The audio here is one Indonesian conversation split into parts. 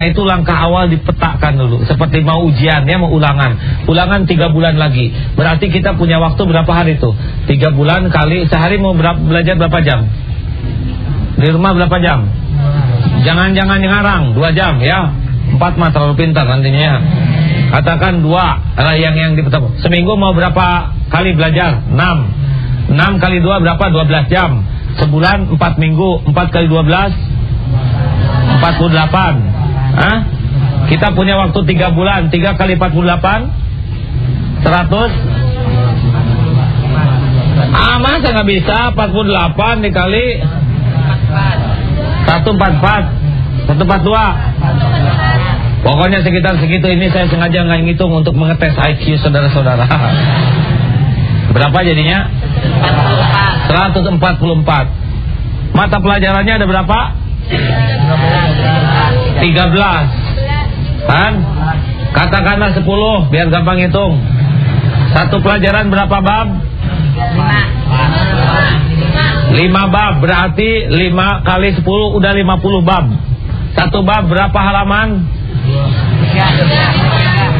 Itu langkah awal dipetakan dulu. Seperti mau ujian ya, mau ulangan. Ulangan 3 bulan lagi. Berarti kita punya waktu berapa hari tuh? 3 bulan kali sehari mau belajar berapa jam? Di rumah berapa jam? Jangan ngarang 2 jam ya. 4 mah terlalu pintar nantinya. Katakan 2 yang dipetakan. Seminggu mau berapa kali belajar? 6 kali 2 berapa? 12 jam. Sebulan 4 minggu. 4 kali 12 48. Hah? Kita punya waktu 3 bulan. 3 kali 48 100. Masa gak bisa 48 dikali 144 142. Pokoknya sekitar segitu. Ini saya sengaja gak ngitung untuk mengetes IQ saudara-saudara. Berapa jadinya? 144. Mata pelajarannya ada berapa? 13. Kan? Katakanlah 10 biar gampang hitung. Satu pelajaran berapa bab? 5 bab. Berarti 5 kali 10 udah 50 bab. Satu bab berapa halaman?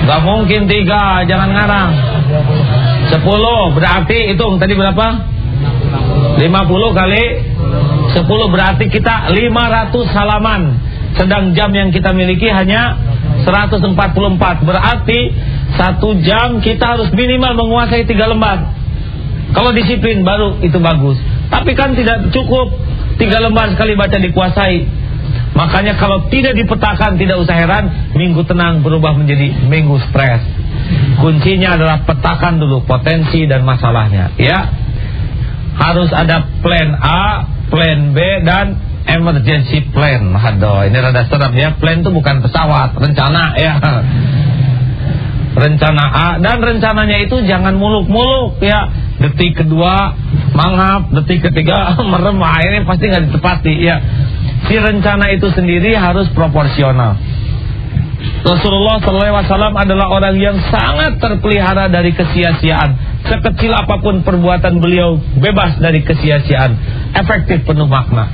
Gak mungkin 3. Jangan ngarang. 10 berarti hitung tadi berapa? 50 kali 10 berarti kita 500 halaman. Sedang jam yang kita miliki hanya 144. Berarti 1 jam kita harus minimal menguasai 3 lembar. Kalau disiplin baru itu bagus. Tapi kan tidak cukup 3 lembar sekali baca dikuasai. Makanya kalau tidak dipetakan, tidak usah heran minggu tenang berubah menjadi minggu stres. Kuncinya adalah petakan dulu potensi dan masalahnya ya. Harus ada plan A, plan B, dan emergency plan. Aduh, ini rada serem ya. Plan itu bukan pesawat, rencana ya. Rencana A, dan rencananya itu jangan muluk-muluk ya. Detik kedua mangap, detik ketiga merem. Ini pasti nggak ditepati ya. Si rencana itu sendiri harus proporsional. Rasulullah SAW adalah orang yang sangat terpelihara dari kesia-siaan. Sekecil apapun perbuatan beliau bebas dari kesia-siaan. Efektif, penuh makna.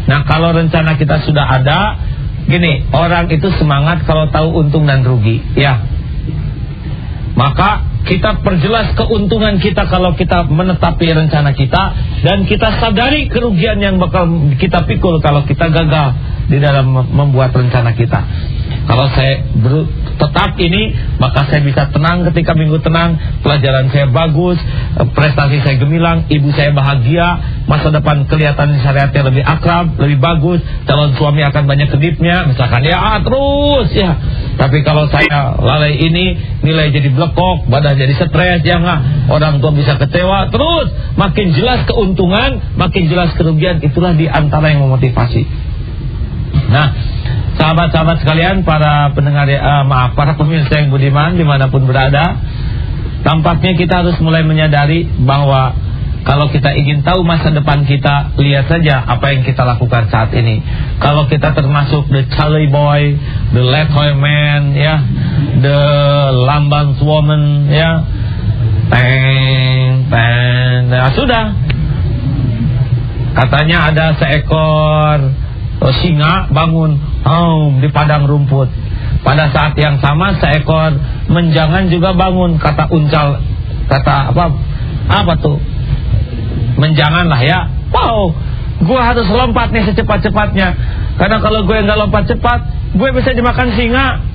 Nah, kalau rencana kita sudah ada, gini, orang itu semangat kalau tahu untung dan rugi ya. Maka kita perjelas keuntungan kita kalau kita menetapi rencana kita, dan kita sadari kerugian yang bakal kita pikul kalau kita gagal di dalam membuat rencana kita. Kalau saya tetap ini, maka saya bisa tenang ketika minggu tenang, pelajaran saya bagus, prestasi saya gemilang, ibu saya bahagia, masa depan kelihatan syariatnya lebih akrab, lebih bagus, calon suami akan banyak kedipnya, misalkan ya terus ya. Tapi kalau saya lalai ini, nilai jadi blekok, badan jadi stres, ya nggak, orang tua bisa kecewa, terus makin jelas keuntungan, makin jelas kerugian, itulah diantara yang memotivasi. Nah, sahabat-sahabat sekalian, para pendengar para pemirsa yang budiman dimanapun berada, tampaknya kita harus mulai menyadari bahwa kalau kita ingin tahu masa depan kita, lihat saja apa yang kita lakukan saat ini. Kalau kita termasuk the Charlie boy, the Letoy man, ya, the Lambans woman, ya, nah, sudah. Katanya ada seekor singa bangun di padang rumput. Pada saat yang sama seekor menjangan juga bangun. Kata uncal, kata apa tuh? Menjangan lah ya. Wow, gue harus lompat nih secepat-cepatnya. Karena kalau gue nggak lompat cepat, gue bisa dimakan singa.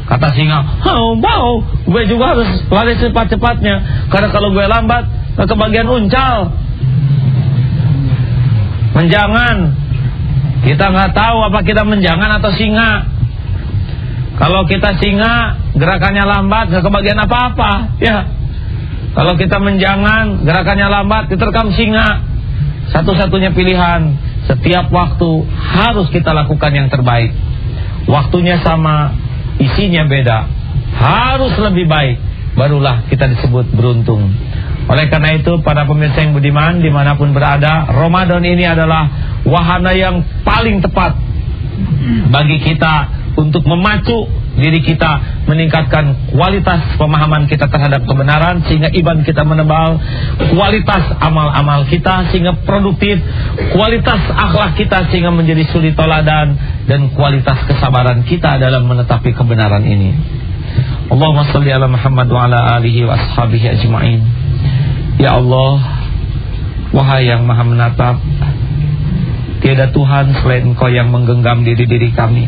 Kata singa, wow, gue juga harus lari cepat-cepatnya. Karena kalau gue lambat, kebagian uncal. Menjangan. Kita nggak tahu apa kita menjangan atau singa. Kalau kita singa, gerakannya lambat, nggak kebagian apa-apa, ya. Kalau kita menjangan, gerakannya lambat, diterkam singa. Satu-satunya pilihan, setiap waktu harus kita lakukan yang terbaik. Waktunya sama, isinya beda. Harus lebih baik, barulah kita disebut beruntung. Oleh karena itu, para pemirsa yang budiman dimanapun berada, Ramadan ini adalah wahana yang paling tepat bagi kita untuk memacu diri kita, meningkatkan kualitas pemahaman kita terhadap kebenaran, sehingga iman kita menebal, kualitas amal-amal kita sehingga produktif, kualitas akhlak kita sehingga menjadi suri toladan, dan kualitas kesabaran kita dalam menetapi kebenaran ini. Allahumma shalli ala Muhammad wa ala alihi wa ashabihi ajma'in. Ya Allah, wahai yang maha menatap, tiada Tuhan selain Engkau yang menggenggam diri-diri kami.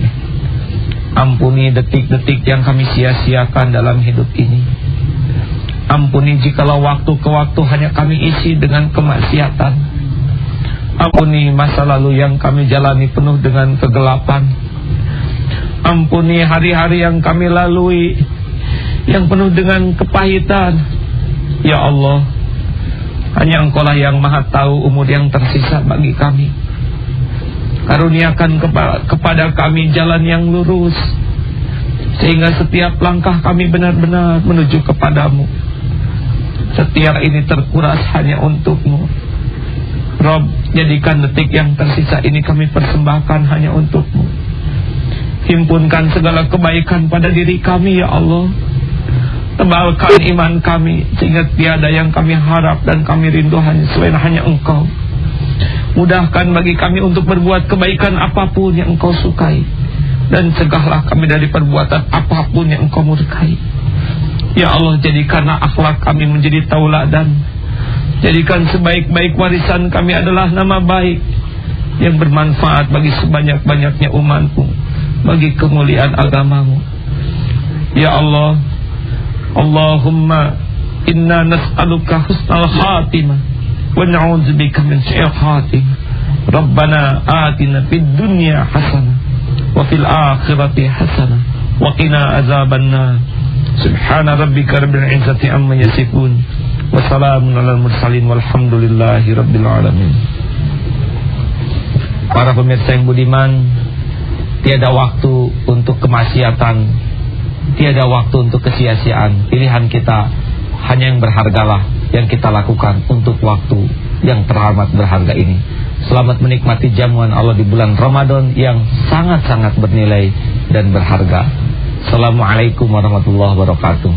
Ampuni detik-detik yang kami sia-siakan dalam hidup ini. Ampuni jikalau waktu ke waktu hanya kami isi dengan kemaksiatan. Ampuni masa lalu yang kami jalani penuh dengan kegelapan. Ampuni hari-hari yang kami lalui yang penuh dengan kepahitan. Ya Allah, hanya Engkau lah yang maha tahu umur yang tersisa bagi kami. Karuniakan kepada kami jalan yang lurus, sehingga setiap langkah kami benar-benar menuju kepadamu. Setiap ini terkuras hanya untuk-Mu. Rob, jadikan detik yang tersisa ini kami persembahkan hanya untuk-Mu. Himpunkan segala kebaikan pada diri kami, ya Allah. Tebalkan iman kami, sehingga tiada yang kami harap dan kami rindu selain hanya Engkau. Mudahkan bagi kami untuk berbuat kebaikan apapun yang Engkau sukai, dan cegahlah kami dari perbuatan apapun yang Engkau murkai. Ya Allah, jadikanlah akhlak kami menjadi tauladan. Jadikan sebaik-baik warisan kami adalah nama baik yang bermanfaat bagi sebanyak-banyaknya umat-Mu, bagi kemuliaan agama-Mu. Ya Allah, Allahumma inna nas'aluka husnal khatimah wa na'udzubika min su'il khatimah. Rabbana atina fid dunya hasanah wa fil akhirati hasanah wa qina azabannar. Subhana rabbika rabbil izzati amma yasifun wa salamun alal mursalin walhamdulillahi rabbil alamin. Para pemirsa yang budiman, tiada waktu untuk kemaksiatan, tiada waktu untuk kesia-siaan. Pilihan kita hanya yang berhargalah yang kita lakukan untuk waktu yang teramat berharga ini. Selamat menikmati jamuan Allah di bulan Ramadan yang sangat-sangat bernilai dan berharga. Assalamualaikum warahmatullahi wabarakatuh.